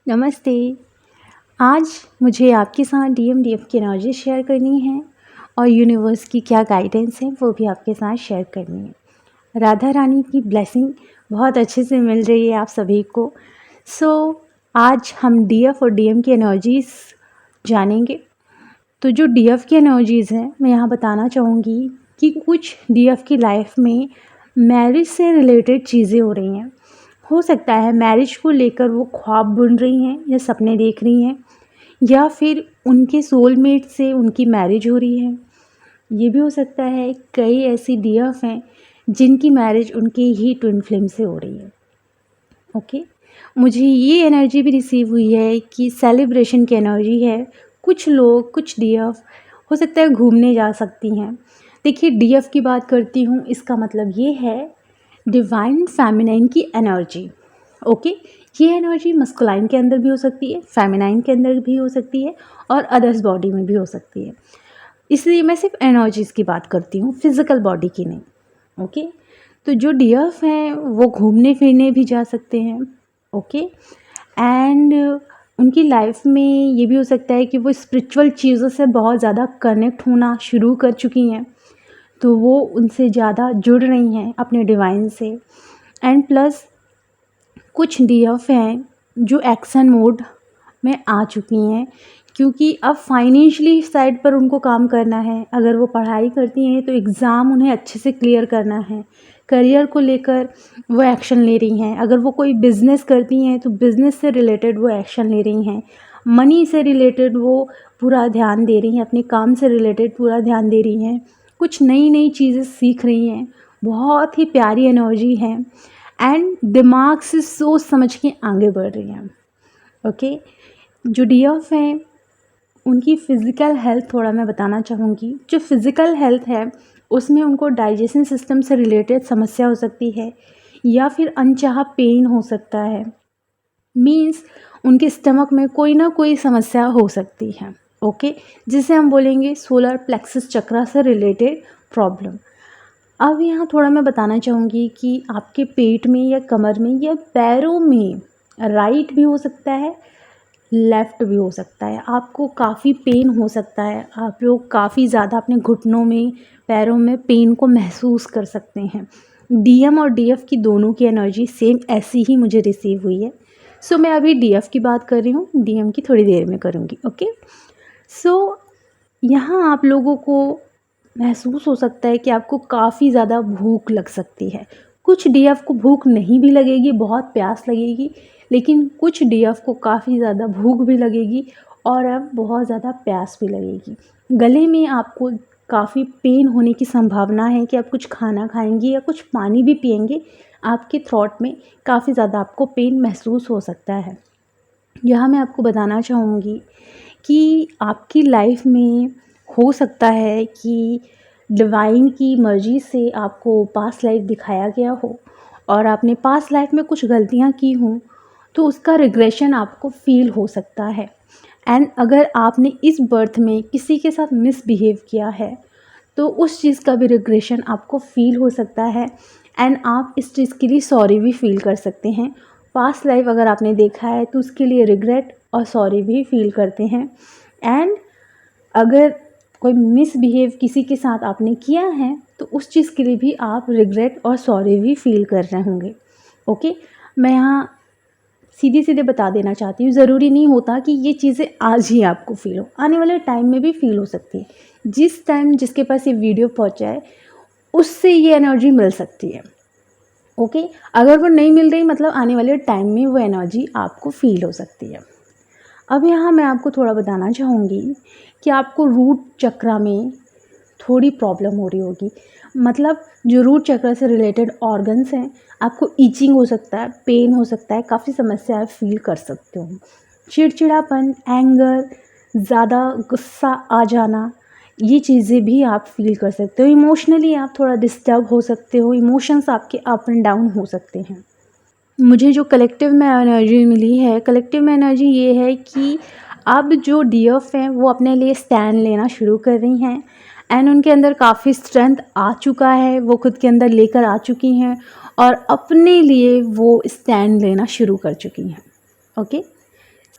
नमस्ते। आज मुझे आपके साथ डीएफ की एनर्जी शेयर करनी है और यूनिवर्स की क्या गाइडेंस है वो भी आपके साथ शेयर करनी है। राधा रानी की ब्लेसिंग बहुत अच्छे से मिल रही है आप सभी को। आज हम डीएफ और डीएम की एनर्जीज़ जानेंगे। तो जो डीएफ की एनर्जीज़ हैं मैं यहाँ बताना चाहूँगी कि कुछ डीएफ की लाइफ में मैरिज से रिलेटेड चीज़ें हो रही हैं। हो सकता है मैरिज को लेकर वो ख्वाब बुन रही हैं या सपने देख रही हैं, या फिर उनके सोलमेट से उनकी मैरिज हो रही है। ये भी हो सकता है कई ऐसी डीएफ हैं जिनकी मैरिज उनके ही ट्विन फ्लेम से हो रही है। ओके, मुझे ये एनर्जी भी रिसीव हुई है कि सेलिब्रेशन की एनर्जी है। कुछ लोग, कुछ डीएफ हो सकता है घूमने जा सकती हैं। देखिए, डीएफ की बात करती हूँ, इसका मतलब ये है डिवाइन फेमिनाइन की एनर्जी। ओके, ये एनर्जी मस्कुलाइन के अंदर भी हो सकती है, फेमिनाइन के अंदर भी हो सकती है और अदर्स बॉडी में भी हो सकती है। इसलिए मैं सिर्फ एनर्जीज़ की बात करती हूँ, फिज़िकल बॉडी की नहीं। ओके, तो जो डीएफ हैं वो घूमने फिरने भी जा सकते हैं। ओके, एंड उनकी लाइफ में ये भी हो सकता है कि वो स्पिरिचुअल चीज़ों से बहुत ज़्यादा कनेक्ट होना शुरू कर चुकी हैं, तो वो उनसे ज़्यादा जुड़ रही हैं अपने डिवाइन से। एंड प्लस कुछ डीएफ हैं जो एक्शन मोड में आ चुकी हैं, क्योंकि अब फाइनेंशियली साइड पर उनको काम करना है। अगर वो पढ़ाई करती हैं तो एग्ज़ाम उन्हें अच्छे से क्लियर करना है। करियर को लेकर वो एक्शन ले रही हैं। अगर वो कोई बिज़नेस करती हैं तो बिज़नेस से रिलेटेड वो एक्शन ले रही हैं। मनी से रिलेटेड वो पूरा ध्यान दे रही हैं, अपने काम से रिलेटेड पूरा ध्यान दे रही हैं। कुछ नई नई चीज़ें सीख रही हैं। बहुत ही प्यारी एनर्जी है एंड दिमाग से सोच समझ के आगे बढ़ रही हैं। ओके, जो डीएफ हैं उनकी फ़िज़िकल हेल्थ थोड़ा मैं बताना चाहूँगी। जो फ़िज़िकल हेल्थ है उसमें उनको डाइजेशन सिस्टम से रिलेटेड समस्या हो सकती है, या फिर अनचाहा पेन हो सकता है। मीन्स उनके स्टमक में कोई ना कोई समस्या हो सकती है। ओके, जिसे हम बोलेंगे सोलर प्लेक्सस चक्रा से रिलेटेड प्रॉब्लम। अब यहाँ थोड़ा मैं बताना चाहूँगी कि आपके पेट में या कमर में या पैरों में राइट भी हो सकता है, लेफ़्ट भी हो सकता है। आपको काफ़ी पेन हो सकता है। आप लोग काफ़ी ज़्यादा अपने घुटनों में, पैरों में पेन को महसूस कर सकते हैं। डीएम और डीएफ की दोनों की एनर्जी सेम ऐसी ही मुझे रिसीव हुई है। मैं अभी डीएफ की बात कर रही हूँ, डीएम की थोड़ी देर में करूँगी। ओके, यहाँ आप लोगों को महसूस हो सकता है कि आपको काफ़ी ज़्यादा भूख लग सकती है। कुछ डीएफ को भूख नहीं भी लगेगी, बहुत प्यास लगेगी, लेकिन कुछ डीएफ को काफ़ी ज़्यादा भूख भी लगेगी और अब बहुत ज़्यादा प्यास भी लगेगी। गले में आपको काफ़ी पेन होने की संभावना है कि आप कुछ खाना खाएंगी या कुछ पानी भी पिएंगे, आपके थ्रोट में काफ़ी ज़्यादा आपको पेन महसूस हो सकता है। यहाँ मैं आपको बताना चाहूँगी कि आपकी लाइफ में हो सकता है कि डिवाइन की मर्ज़ी से आपको पास्ट लाइफ दिखाया गया हो और आपने पास्ट लाइफ में कुछ गलतियाँ की हों, तो उसका रिग्रेशन आपको फ़ील हो सकता है। एंड अगर आपने इस बर्थ में किसी के साथ मिसबिहेव किया है तो उस चीज़ का भी रिग्रेशन आपको फ़ील हो सकता है एंड आप इस चीज़ के लिए सॉरी भी फ़ील कर सकते हैं। पास्ट लाइफ अगर आपने देखा है तो उसके लिए रिग्रेट और सॉरी भी फ़ील करते हैं। एंड अगर कोई मिसबिहेव किसी के साथ आपने किया है तो उस चीज़ के लिए भी आप रिग्रेट और सॉरी भी फ़ील कर रहे होंगे। ओके, मैं यहाँ सीधे सीधे बता देना चाहती हूँ, ज़रूरी नहीं होता कि ये चीज़ें आज ही आपको फ़ील हो, आने वाले टाइम में भी फ़ील हो सकती है। जिस टाइम जिसके पास ये वीडियो पहुँचाए उससे ये एनर्जी मिल सकती है। ओके, अगर वो नहीं मिल रही मतलब आने वाले टाइम में वो एनर्जी आपको फ़ील हो सकती है। अब यहाँ मैं आपको थोड़ा बताना चाहूँगी कि आपको रूट चक्रा में थोड़ी प्रॉब्लम हो रही होगी। मतलब जो रूट चक्र से रिलेटेड ऑर्गन्स हैं, आपको ईचिंग हो सकता है, पेन हो सकता है, काफ़ी समस्याएं फील कर सकते हो। चिड़चिड़ापन, एंगर, ज़्यादा गुस्सा आ जाना, ये चीज़ें भी आप फील कर सकते हो। इमोशनली आप थोड़ा डिस्टर्ब हो सकते हो, इमोशंस आपके अप एंड डाउन हो सकते हैं। मुझे जो कलेक्टिव में एनर्जी मिली है, कलेक्टिव में एनर्जी ये है कि अब जो डीएफ हैं वो अपने लिए स्टैंड लेना शुरू कर रही हैं एंड उनके अंदर काफ़ी स्ट्रेंथ आ चुका है, वो खुद के अंदर लेकर आ चुकी हैं और अपने लिए वो स्टैंड लेना शुरू कर चुकी हैं। ओके,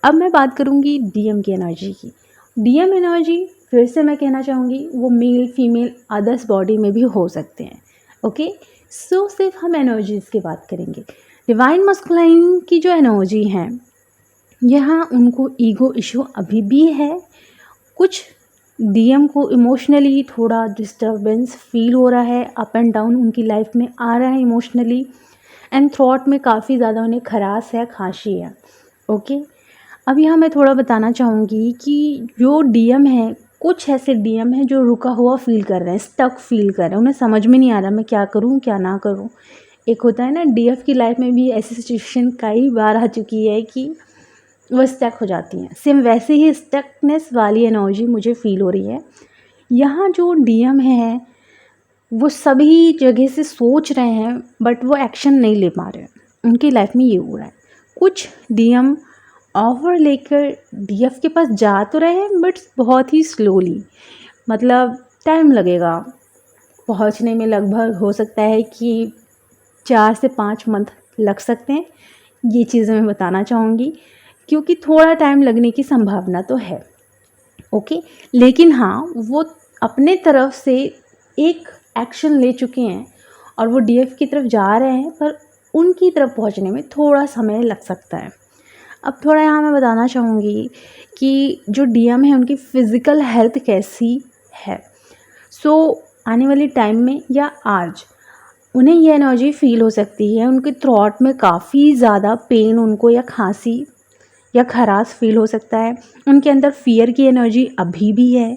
अब मैं बात करूँगी डीएम की एनर्जी की। डीएम एनर्जी फिर से मैं कहना चाहूँगी वो मेल फीमेल अदर्स बॉडी में भी हो सकते हैं। ओके, सो सिर्फ हम एनर्जीज़ की बात करेंगे। डिवाइन मस्कुलाइन की जो एनर्जी है, यहाँ उनको ईगो इशू अभी भी है। कुछ डीएम को इमोशनली थोड़ा डिस्टर्बेंस फील हो रहा है, अप एंड डाउन उनकी लाइफ में आ रहा है इमोशनली, एंड थॉट में काफ़ी ज़्यादा उन्हें खराश है, खांसी है। ओके, अब यहाँ मैं थोड़ा बताना चाहूँगी कि जो डीएम है, कुछ ऐसे डीएम हैं जो रुका हुआ फील कर रहे हैं, स्टक फील कर रहे हैं, उन्हें समझ में नहीं आ रहा मैं क्या करूँ क्या ना करूँ। एक होता है ना, डीएफ की लाइफ में भी ऐसी सिचुएशन कई बार आ चुकी है कि वो स्टक हो जाती हैं। सेम वैसे ही स्टकनेस वाली एनर्जी मुझे फील हो रही है। यहाँ जो डीएम है वो सभी जगह से सोच रहे हैं बट वो एक्शन नहीं ले पा रहे हैं, उनकी लाइफ में ये हो रहा है। कुछ डीएम ऑफर लेकर डीएफ के पास जा तो रहे हैं बट बहुत ही स्लोली, मतलब टाइम लगेगा पहुंचने में, लगभग हो सकता है कि 4 से 5 मंथ लग सकते हैं। ये चीज़ें मैं बताना चाहूँगी क्योंकि थोड़ा टाइम लगने की संभावना तो है। ओके, लेकिन हाँ वो अपने तरफ से एक एक्शन ले चुके हैं और वो डीएफ की तरफ जा रहे हैं, पर उनकी तरफ पहुंचने में थोड़ा समय लग सकता है। अब थोड़ा यहाँ मैं बताना चाहूँगी कि जो डीएम है उनकी फ़िज़िकल हेल्थ कैसी है। सो आने वाले टाइम में या आज उन्हें ये एनर्जी फील हो सकती है, उनके थ्रॉट में काफ़ी ज़्यादा पेन उनको या खांसी या खराश फील हो सकता है। उनके अंदर फ़ियर की एनर्जी अभी भी है।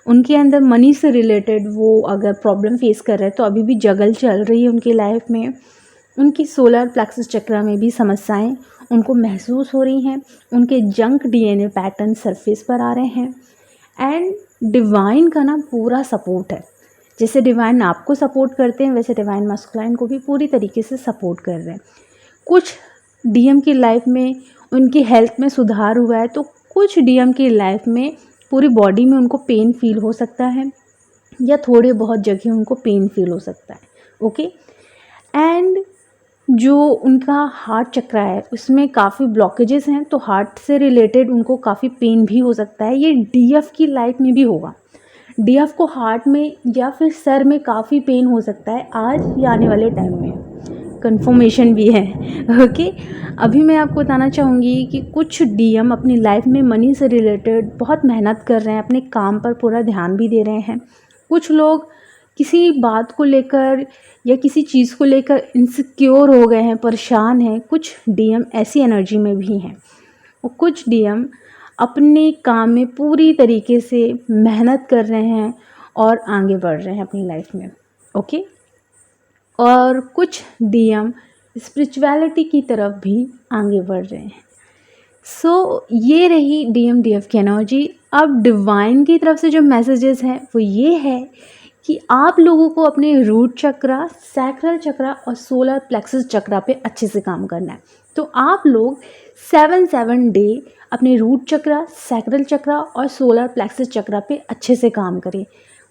उनके अंदर मनी से रिलेटेड वो अगर प्रॉब्लम फेस कर रहे हैं तो अभी भी जगल चल रही है उनकी लाइफ में। उनकी सोलर प्लेक्सस चक्र में भी समस्याएं उनको महसूस हो रही हैं। उनके जंक डीएनए पैटर्न सरफेस पर आ रहे हैं एंड डिवाइन का ना पूरा सपोर्ट है। जैसे डिवाइन आपको सपोर्ट करते हैं वैसे डिवाइन मस्कुलाइन को भी पूरी तरीके से सपोर्ट कर रहे हैं। कुछ डीएम की लाइफ में उनकी हेल्थ में सुधार हुआ है तो कुछ डीएम की लाइफ में पूरी बॉडी में उनको पेन फील हो सकता है या थोड़े बहुत जगह उनको पेन फील हो सकता है। ओके, एंड जो उनका हार्ट चक्र है उसमें काफ़ी ब्लॉकेजेस हैं तो हार्ट से रिलेटेड उनको काफ़ी पेन भी हो सकता है। ये डीएफ की लाइफ में भी होगा। डीएफ को हार्ट में या फिर सर में काफ़ी पेन हो सकता है आज या आने वाले टाइम में, कंफर्मेशन भी है। ओके, अभी मैं आपको बताना चाहूँगी कि कुछ डीएम अपनी लाइफ में मनी से रिलेटेड बहुत मेहनत कर रहे हैं, अपने काम पर पूरा ध्यान भी दे रहे हैं। कुछ लोग किसी बात को लेकर या किसी चीज़ को लेकर इनसिक्योर हो गए हैं, परेशान हैं। कुछ डीएम ऐसी एनर्जी में भी हैं और कुछ डीएम अपने काम में पूरी तरीके से मेहनत कर रहे हैं और आगे बढ़ रहे हैं अपनी लाइफ में। ओके, और कुछ डीएम स्पिरिचुअलिटी की तरफ भी आगे बढ़ रहे हैं। सो ये रही डीएम डीएफ की एनर्जी। अब डिवाइन की तरफ से जो मैसेजेस हैं वो ये है कि आप लोगों को अपने रूट चक्रा, सैक्रल चक्रा और सोलर प्लेक्सस चक्रा पे अच्छे से काम करना है। तो आप लोग 7 डे अपने रूट चक्रा, सैक्रल चक्रा और सोलर प्लेक्सस चक्रा पे अच्छे से काम करें।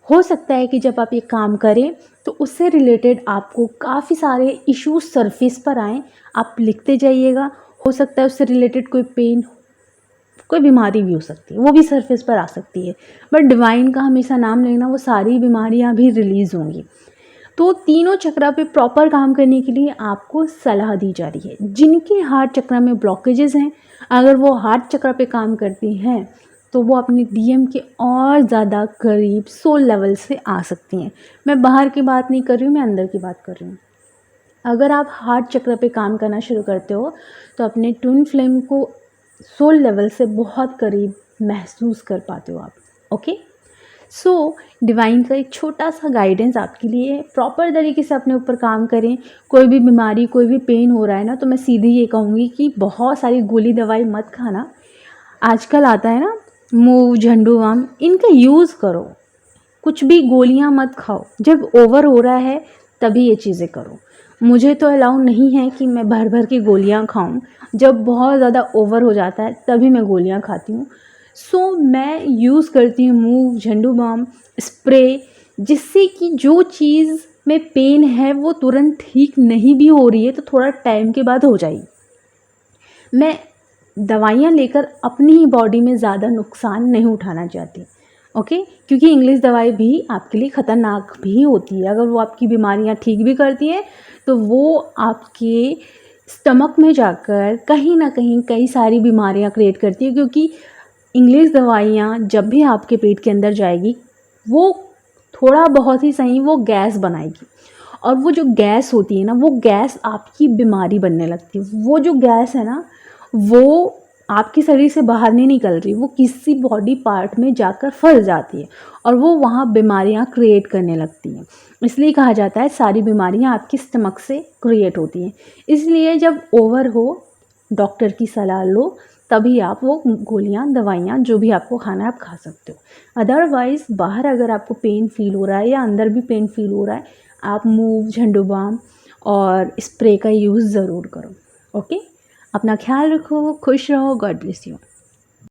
हो सकता है कि जब आप ये काम करें तो उससे रिलेटेड आपको काफ़ी सारे इश्यूज सरफेस पर आएँ। आप लिखते जाइएगा, हो सकता है उससे रिलेटेड कोई पेन, कोई बीमारी भी हो सकती है, वो भी सरफेस पर आ सकती है। बट डिवाइन का हमेशा नाम लेना, वो सारी बीमारियां भी रिलीज़ होंगी। तो तीनों चक्रा पे प्रॉपर काम करने के लिए आपको सलाह दी जा रही है। जिनके हार्ट चक्रा में ब्लॉकेजेस हैं, अगर वो हार्ट चक्रा पे काम करती हैं तो वो अपने डीएम के और ज़्यादा करीब सोल लेवल से आ सकती हैं। मैं बाहर की बात नहीं कर रही हूँ, मैं अंदर की बात कर रही हूँ। अगर आप हार्ट चक्र पे काम करना शुरू करते हो तो अपने ट्विन फ्लेम को सोल लेवल से बहुत करीब महसूस कर पाते हो आप। ओके, सो डिवाइन का एक छोटा सा गाइडेंस आपके लिए है। प्रॉपर तरीके से अपने ऊपर काम करें। कोई भी बीमारी, कोई भी पेन हो रहा है ना, तो मैं सीधी ये कहूँगी कि बहुत सारी गोली दवाई मत खाना। आजकल आता है ना मूव, झंडूबाम, इनका यूज़ करो। कुछ भी गोलियां मत खाओ। जब ओवर हो रहा है तभी ये चीज़ें करो। मुझे तो अलाउ नहीं है कि मैं भर भर की गोलियां खाऊं। जब बहुत ज़्यादा ओवर हो जाता है तभी मैं गोलियां खाती हूँ। सो मैं यूज़ करती हूँ मूव, झंडू बाम, स्प्रे, जिससे कि जो चीज़ में पेन है वो तुरंत ठीक नहीं भी हो रही है तो थोड़ा टाइम के बाद हो जाएगी। मैं दवाइयाँ लेकर अपनी ही बॉडी में ज़्यादा नुकसान नहीं उठाना चाहती। ओके, क्योंकि इंग्लिश दवाई भी आपके लिए ख़तरनाक भी होती है। अगर वो आपकी बीमारियाँ ठीक भी करती हैं तो वो आपके स्टमक में जाकर कहीं ना कहीं कई सारी बीमारियाँ क्रिएट करती है, क्योंकि इंग्लिश दवाइयाँ जब भी आपके पेट के अंदर जाएगी वो थोड़ा बहुत ही सही वो गैस बनाएगी, और वो जो गैस होती है ना, वो गैस आपकी बीमारी बनने लगती है। वो जो गैस है ना, वो आपके शरीर से बाहर नहीं निकल रही, वो किसी बॉडी पार्ट में जाकर फंस जाती है और वो वहाँ बीमारियाँ क्रिएट करने लगती हैं। इसलिए कहा जाता है सारी बीमारियाँ आपके स्टमक से क्रिएट होती हैं। इसलिए जब ओवर हो डॉक्टर की सलाह लो, तभी आप वो गोलियाँ दवाइयाँ जो भी आपको खाना है आप खा सकते हो। अदरवाइज़ बाहर अगर आपको पेन फील हो रहा है या अंदर भी पेन फील हो रहा है, आप मूव, झंडू बाम और स्प्रे का यूज़ ज़रूर करो। ओके, अपना ख्याल रखो, खुश रहो, गॉड ब्लेस यू।